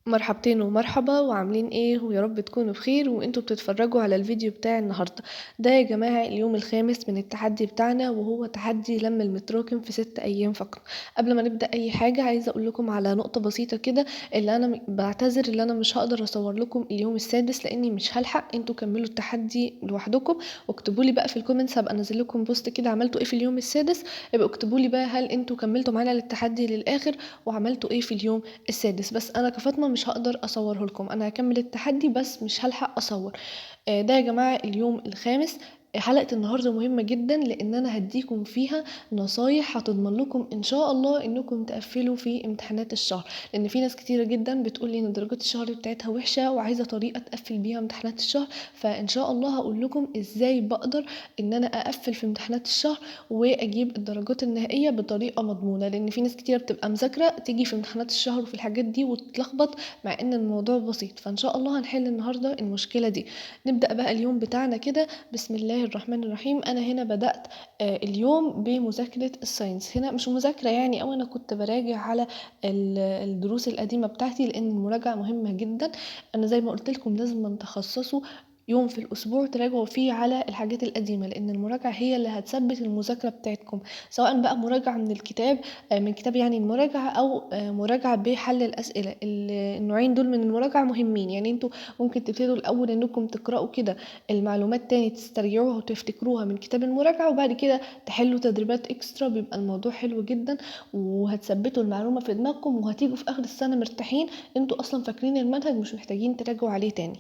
مرحبتين ومرحبا وعاملين ايه ويا رب تكونوا بخير وانتوا بتتفرجوا على الفيديو بتاعي النهاردة. ده يا جماعة اليوم الخامس من التحدي بتاعنا، وهو تحدي لم المتراكم في 6 ايام فقط. قبل ما نبدأ اي حاجة عايزة اقول لكم على نقطة بسيطة كده، اللي انا بعتذر اللي انا مش هقدر اصور لكم اليوم السادس لاني مش هلحق. انتوا كملوا التحدي لوحدكم واكتبوا لي بقى في الكومنتس، هبقى انزل لكم بوست كده عملتوا ايه في اليوم السادس. ابقوا اكتبوا لي بقى هل انتوا كملتوا معانا للتحدي للاخر وعملتوا ايه في اليوم السادس. بس انا كفاطمه مش هقدر اصوره لكم، انا هكمل التحدي بس مش هلحق اصور. ده يا جماعه اليوم الخامس. حلقة النهاردة مهمة جدا لأن أنا هديكم فيها نصايح هتضمن لكم إن شاء الله إنكم تقفلوا في امتحانات الشهر، لأن في ناس كتيرة جدا بتقولي إن درجات الشهر بتاعتها وحشة وعايزة طريقة تقفل بيها امتحانات الشهر. فإن شاء الله هقول لكم إزاي بقدر إن أنا أقفل في امتحانات الشهر واجيب الدرجات النهائيه بطريقه مضمونه، لان في ناس كتير بتبقى مذاكره تيجي في امتحانات الشهر وفي الحاجات دي وتتلخبط، مع ان الموضوع بسيط. فان شاء الله هنحل النهارده المشكله دي. نبدا بقى اليوم بتاعنا كده. بسم الله الرحمن الرحيم. انا هنا بدات اليوم بمذاكره الساينس. هنا مش مذاكره يعني، او انا كنت براجع على الدروس القديمه بتاعتي، لان المراجعه مهمه جدا. انا زي ما قلت لكم لازم تخصصوا يوم في الأسبوع تراجعوا فيه على الحاجات القديمة، لأن المراجعة هي اللي هتثبت المذاكرة بتاعتكم، سواء بقى مراجعة من الكتاب، من كتاب يعني المراجعة، أو مراجعة بحل الأسئلة. النوعين دول من المراجعة مهمين. يعني انتوا ممكن تبتدوا الأول إنكم تقرأوا كده المعلومات تاني، تسترجعوها وتفتكروها من كتاب المراجعة، وبعد كده تحلوا تدريبات إكسترا. بيبقى الموضوع حلو جدا وهتثبتوا المعلومة في دماغكم، وهتيجوا في آخر السنة مرتاحين. انتوا أصلا فاكرين المنهج، مش محتاجين تراجعوا عليه تاني.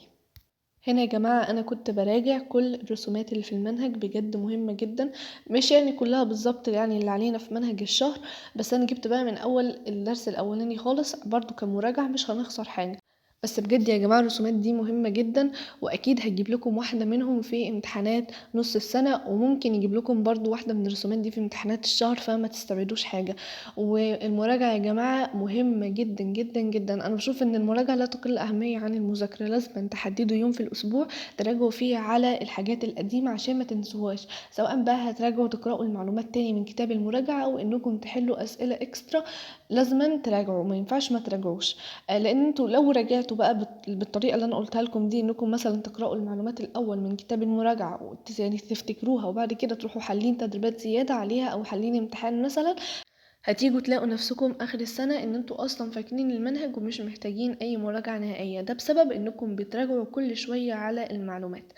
هنا يا جماعة أنا كنت براجع كل الرسومات اللي في المنهج، بجد مهمة جدا. مش يعني كلها بالظبط يعني اللي علينا في منهج الشهر، بس أنا جبت بقى من أول الدرس الأولاني خالص برضو كمراجعة، مش هنخسر حاجة. بس بجد يا جماعة الرسومات دي مهمة جدا، وأكيد هجيب لكم واحدة منهم في امتحانات نص السنة، وممكن يجيب لكم برضو واحدة من الرسومات دي في امتحانات الشهر، فما تستبعدوش حاجة. والمراجعة يا جماعة مهمة جدا جدا جدا. أنا بشوف إن المراجعة لا تقل أهمية عن المذاكرة. لازم تحددوا يوم في الأسبوع تراجعوا فيه على الحاجات القديمة عشان ما تنسوهاش، سواء بقى هتراجعوا تقرأوا المعلومات تاني من كتاب المراجعة أو إنكم تحلوا أسئلة إكسترا. لازما تراجعوا، ما ينفعش ما تراجعوش. لأن انتوا لو راجعتوا بقى بالطريقة اللي أنا قلتها لكم دي، إنكم مثلا تقرأوا المعلومات الأول من كتاب المراجعة يعني تفتكروها، وبعد كده تروحوا حالين تدريبات زيادة عليها أو حالين امتحان مثلا، هتيجوا تلاقوا نفسكم اخر السنة ان انتوا اصلا فاكرين المنهج ومش محتاجين اي مراجعة نهائية. ده بسبب انكم بتراجعوا كل شوية على المعلومات.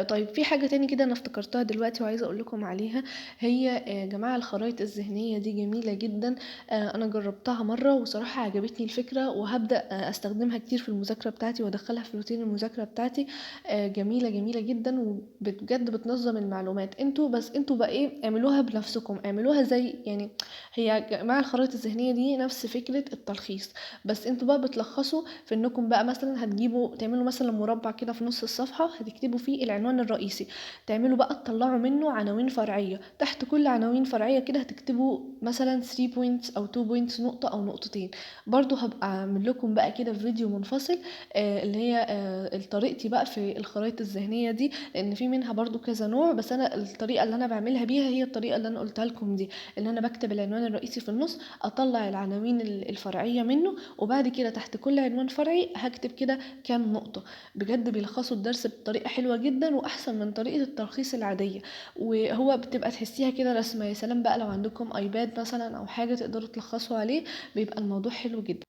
طيب في حاجة تاني كده انا افتكرتها دلوقتي وعايزة اقول لكم عليها. هي يا جماعة الخرائط الذهنية دي جميلة جدا. انا جربتها مرة وصراحة عجبتني الفكرة، وهبدأ استخدمها كتير في المذاكرة بتاعتي وادخلها في روتين المذاكرة بتاعتي. جميلة جميلة جدا، وبجد بتنظم المعلومات. انتوا بقى ايه، اعملوها بنفسكم، اعملوها زي يعني. هي يا جماعة الخرائط الذهنية دي نفس فكرة التلخيص، بس انتوا بقى بتلخصوا في انكم بقى مثلا هتجيبوا تعملوا مثلا مربع كده في نص الصفحة، هتكتبوا فيه العنوان الرئيسي. تعملوا بقى تطلعوا منه عناوين فرعية، تحت كل عناوين فرعية كده هتكتبوا مثلا 3 بوينتس او 2 بوينتس، نقطة او نقطتين. برضو هبقى اعمل لكم بقى كده فيديو منفصل اللي هي طريقتي بقى في الخرائط الذهنية دي، لان في منها برضو كذا نوع. بس انا الطريقة اللي انا بعملها بيها هي الطريقة اللي انا قلتها لكم دي، ان انا بكتب العنوان الرئيسي في النص، اطلع العناوين الفرعيه منه، وبعد كده تحت كل عنوان فرعي هكتب كده كام نقطه. بجد بيلخصوا الدرس بطريقه حلوه جدا، واحسن من طريقه التلخيص العاديه. وهو بتبقى تحسيها كده رسمه. يا سلام بقى لو عندكم ايباد مثلا او حاجه تقدروا تلخصوا عليه، بيبقى الموضوع حلو جدا.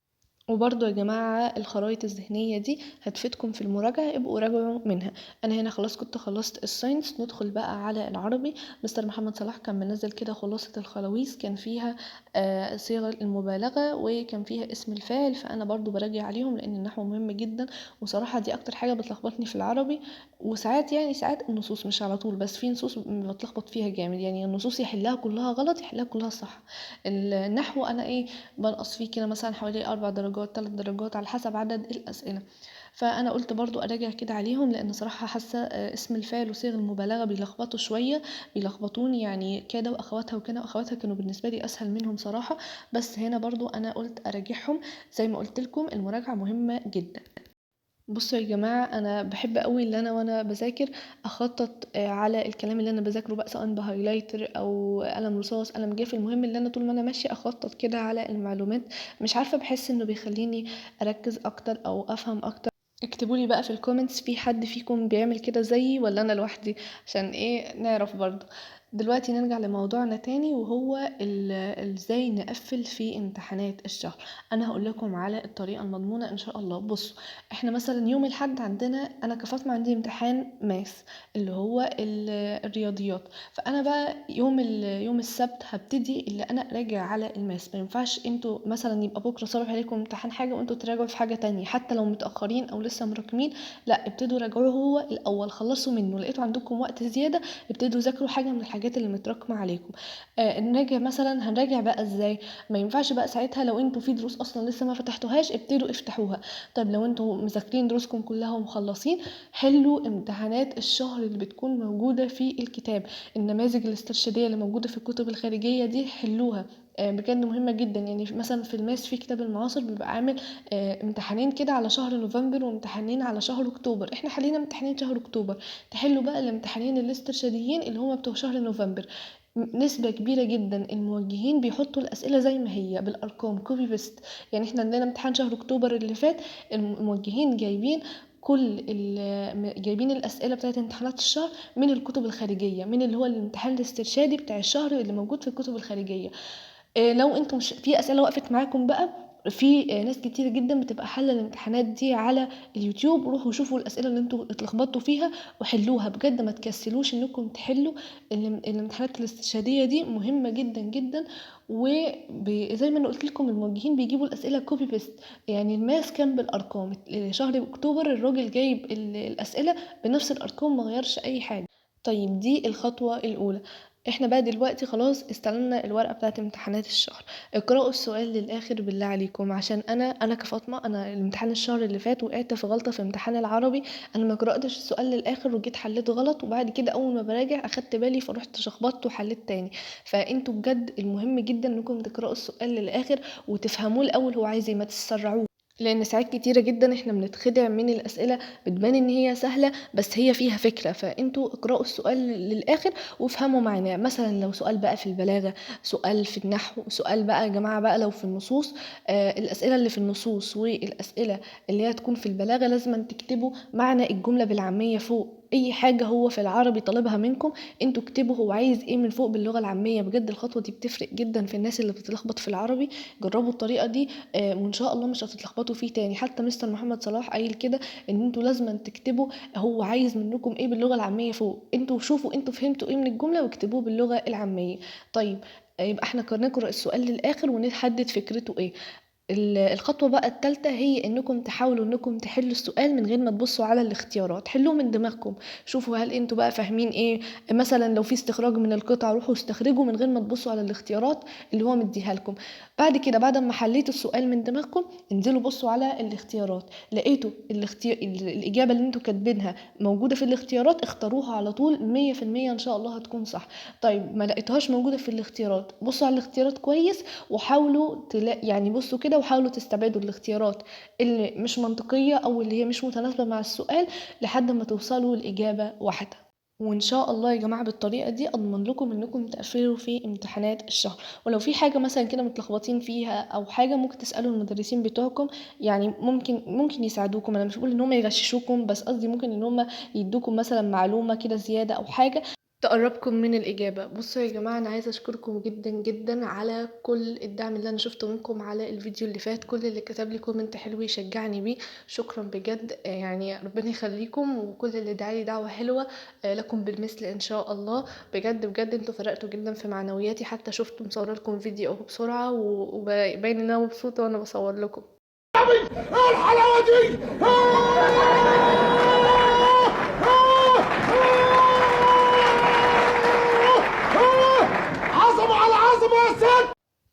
وبرضو يا جماعة الخرائط الذهنية دي هتفيدكم في المراجعة، ابقوا راجعوا منها. أنا هنا خلاص كنت خلصت الساينس، ندخل بقى على العربي. مستر محمد صلاح كان منزل كده خلاصة الخلاويص، كان فيها صيغ المبالغة وكان فيها اسم الفاعل، فأنا برضو براجع عليهم لأن النحو مهم جدا. وصراحة دي أكتر حاجة بتلخبطني في العربي. وساعات يعني ساعات النصوص، مش على طول، بس في نصوص بتلخبط فيها جامد. يعني النصوص يحلها كلها غلط يحلها كلها صح. النحو أنا إيه، بنقص فيه كده مثلا حوالي 4 درجات 3 درجات على حسب عدد الأسئلة. فأنا قلت برضو أراجع كده عليهم، لأن صراحة حاسة اسم الفاعل وصيغ المبالغة بيلخبطوا شوية، بيلخبطوني. يعني كده وأخواتها وكده وأخواتها كانوا بالنسبة لي أسهل منهم صراحة. بس هنا برضو أنا قلت أراجعهم. زي ما قلت لكم المراجعة مهمة جدا. بصوا يا جماعة، أنا بحب قوي اللي أنا وأنا بذاكر أخطط على الكلام اللي أنا بذاكره بقى، سواء بهايلايتر أو قلم رصاص قلم جاف. المهم اللي أنا طول ما أنا ماشية أخطط كده على المعلومات. مش عارفة، بحس إنه بيخليني أركز أكتر أو أفهم أكتر. اكتبولي بقى في الكومنتس، في حد فيكم بيعمل كده زيي ولا أنا لوحدي؟ عشان إيه نعرف برضه. دلوقتي نرجع لموضوعنا تاني، وهو ازاي نقفل في امتحانات الشهر. انا هقول لكم على الطريقه المضمونه ان شاء الله. بصوا، احنا مثلا يوم الاحد عندنا، انا كفاطمه عندي امتحان ماس اللي هو الرياضيات. فانا بقى يوم السبت هبتدي اللي انا راجع على الماس. ما ينفعش انتوا مثلا يبقى بكره صباح عليكم امتحان حاجه وانتوا تراجعوا في حاجه تانية، حتى لو متاخرين او لسه مراكمين. لا، ابتدوا راجعوه هو الاول، خلصوا منه. لقيتوا عندكم وقت زياده، ابتدوا ذاكروا حاجه من الحاجات اللي متراكمه عليكم. نراجع مثلا، هنراجع بقى ازاي؟ ما ينفعش بقى ساعتها لو انتوا في دروس اصلا لسه ما فتحتوهاش، ابتدوا افتحوها. طب لو انتوا مذاكرين دروسكم كلها ومخلصين، حلوا امتحانات الشهر اللي بتكون موجودة في الكتاب. النماذج الاسترشادية اللي موجودة في الكتب الخارجية دي حلوها. بجد مهمة جدا. يعني مثلا في الماس في كتاب المعاصر بيبقى عامل امتحانين كده على شهر نوفمبر وامتحانين على شهر اكتوبر. احنا حلينا امتحانين شهر اكتوبر، تحلوا بقى الامتحانين الاسترشاديين اللي هما بتوع شهر نوفمبر. نسبة كبيرة جدا الموجهين بيحطوا الأسئلة زي ما هي بالأرقام كوبي بيست. يعني احنا عندنا امتحان شهر أكتوبر اللي فات، الموجهين جايبين جايبين الأسئلة بتاعت امتحانات الشهر من الكتب الخارجية، من اللي هو الامتحان الاسترشادي بتاع الشهر اللي موجود في الكتب الخارجية. لو انتم مش في اسئله وقفت معاكم بقى، في ناس كتير جدا بتبقى حل الامتحانات دي على اليوتيوب. روحوا شوفوا الاسئله اللي انتوا اتلخبطتوا فيها وحلوها. بجد ما تكسلوش انكم تحلوا الامتحانات الاستشهاديه دي، مهمه جدا جدا. وزي ما انا قلت لكم، الموجهين بيجيبوا الاسئله كوبي بيست. يعني الماس كان بالارقام، شهر اكتوبر الراجل جايب الاسئله بنفس الارقام، ما غيرش اي حاجه. طيب، دي الخطوه الاولى. احنا بقى دلوقتي خلاص استلمنا الورقه بتاعت امتحانات الشهر. اقرأوا السؤال للاخر بالله عليكم، عشان انا كفاطمه، انا الامتحان الشهر اللي فات وقعت في غلطه في امتحان العربي. انا ما قرأتش السؤال للاخر وجيت حليت غلط، وبعد كده اول ما براجع اخدت بالي فرحت شخبطت وحليت تاني. فانتوا بجد المهم جدا انكم تقرأوا السؤال للاخر وتفهموه الاول هو عايز ايه، ما تتسرعوش. لان ساعات كتيره جدا احنا بنتخدع من الاسئله، بتبان ان هي سهله بس هي فيها فكره. فانتوا اقرأوا السؤال للاخر وافهموا معناه. مثلا لو سؤال بقى في البلاغه، سؤال في النحو، سؤال بقى يا جماعه بقى لو في النصوص. الاسئله اللي في النصوص والاسئله اللي هي تكون في البلاغه لازم تكتبوا معنى الجمله بالعاميه فوق. اي حاجه هو في العربي طالبها منكم، انتوا اكتبوا هو عايز ايه من فوق باللغه العاميه. بجد الخطوه دي بتفرق جدا في الناس اللي بتتلخبط في العربي. جربوا الطريقه دي، وان شاء الله مش هتتلخبطوا فيه تاني. حتى مستر محمد صلاح قايل كده، ان انتوا لازم تكتبوا هو عايز منكم ايه باللغه العاميه فوق. انتوا شوفوا انتوا فهمتوا ايه من الجمله واكتبوه باللغه العاميه. طيب، يبقى احنا نقرا السؤال للاخر ونحدد فكرته ايه. الخطوة بقى التالتة هي انكم تحاولوا انكم تحلوا السؤال من غير ما تبصوا على الاختيارات. حلوه من دماغكم، شوفوا هل انتوا بقى فاهمين ايه. مثلا لو في استخراج من القطع، روحوا استخرجوا من غير ما تبصوا على الاختيارات اللي هو مديها لكم. بعد كده، بعد ما حليتوا السؤال من دماغكم، انزلوا بصوا على الاختيارات. لقيتوا الإجابة اللي انتوا كاتبينها موجودة في الاختيارات، اختاروها على طول. 100% ان شاء الله هتكون صح. طيب، ما لقيتهاش موجودة في الاختيارات، بصوا على الاختيارات كويس وحاولوا يعني بصوا كده وحاولوا تستبعدوا الاختيارات اللي مش منطقية او اللي هي مش متناسبة مع السؤال، لحد ما توصلوا لإجابة واحدة. وان شاء الله يا جماعه بالطريقه دي اضمن لكم انكم تقفلوا في امتحانات الشهر. ولو في حاجه مثلا كده متلخبطين فيها او حاجه، ممكن تسالوا المدرسين بتوعكم. يعني ممكن يساعدوكم. انا مش بقول ان هم يغششوكم، بس قصدي ممكن ان هم يدوكم مثلا معلومه كده زياده او حاجه تقربكم من الإجابة. بصوا يا جماعة، أنا عايزة أشكركم جدا جدا على كل الدعم اللي أنا شفته منكم على الفيديو اللي فات. كل اللي كتب لي كومنت حلو يشجعني بيه، شكرا بجد. يعني ربنا يخليكم. وكل اللي دعالي دعوة حلوة، لكم بالمثل إن شاء الله. بجد بجد انتوا فرقتوا جدا في معنوياتي. حتى شفت مصورة لكم فيديو أهو بسرعة، وباين إن أنا مبسوطة وأنا بصور لكم. الحلاوه دي عظمه على عظمه يا ست.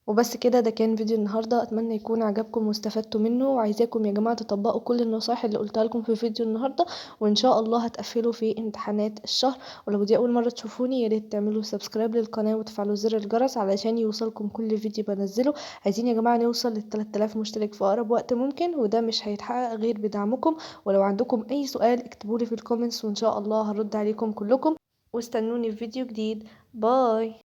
وبس كده، ده كان فيديو النهارده. اتمنى يكون عجبكم واستفدتوا منه، وعايزاكم يا جماعه تطبقوا كل النصائح اللي قلتها لكم في فيديو النهارده، وان شاء الله هتقفلوا في امتحانات الشهر. ولو دي اول مره تشوفوني، يا ريت تعملوا سبسكرايب للقناه وتفعلوا زر الجرس علشان يوصلكم كل فيديو بنزله. عايزين يا جماعه نوصل لل 3000 مشترك في اقرب وقت ممكن، وده مش هيتحقق غير بدعمكم. ولو عندكم اي سؤال اكتبولي في الكومنتس، وان شاء الله هرد عليكم كلكم. واستنوني في فيديو جديد. باي.